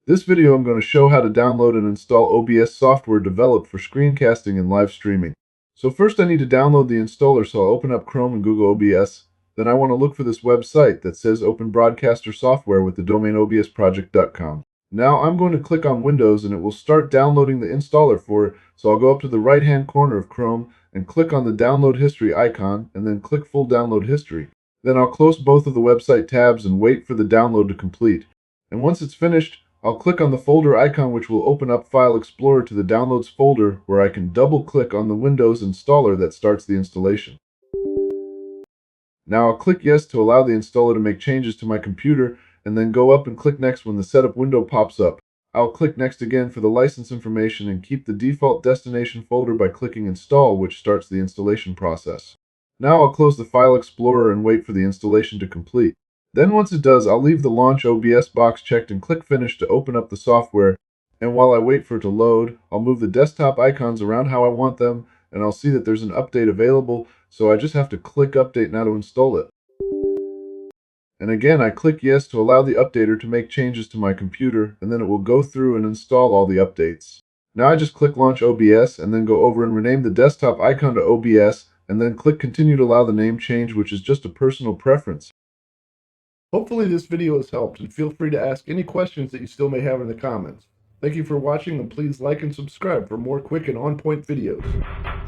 This video I'm going to show how to download and install OBS software developed for screencasting and live streaming. So first I need to download the installer, so I'll open up Chrome and Google OBS. Then I want to look for this website that says Open Broadcaster Software with the domain obsproject.com. Now I'm going to click on Windows and it will start downloading the installer for it, so I'll go up to the right hand corner of Chrome and click on the download history icon and then click full download history. Then I'll close both of the website tabs and wait for the download to complete. And once it's finished, I'll click on the folder icon, which will open up File Explorer to the Downloads folder, where I can double-click on the Windows installer that starts the installation. Now I'll click Yes to allow the installer to make changes to my computer, and then go up and click Next when the setup window pops up. I'll click Next again for the license information and keep the default destination folder by clicking Install, which starts the installation process. Now I'll close the File Explorer and wait for the installation to complete. Then once it does, I'll leave the Launch OBS box checked and click Finish to open up the software. And while I wait for it to load, I'll move the desktop icons around how I want them, and I'll see that there's an update available, so I just have to click Update now to install it. And again, I click Yes to allow the updater to make changes to my computer, and then it will go through and install all the updates. Now I just click Launch OBS, and then go over and rename the desktop icon to OBS, and then click Continue to allow the name change, which is just a personal preference. Hopefully this video has helped, and feel free to ask any questions that you still may have in the comments. Thank you for watching, and please like and subscribe for more quick and on-point videos.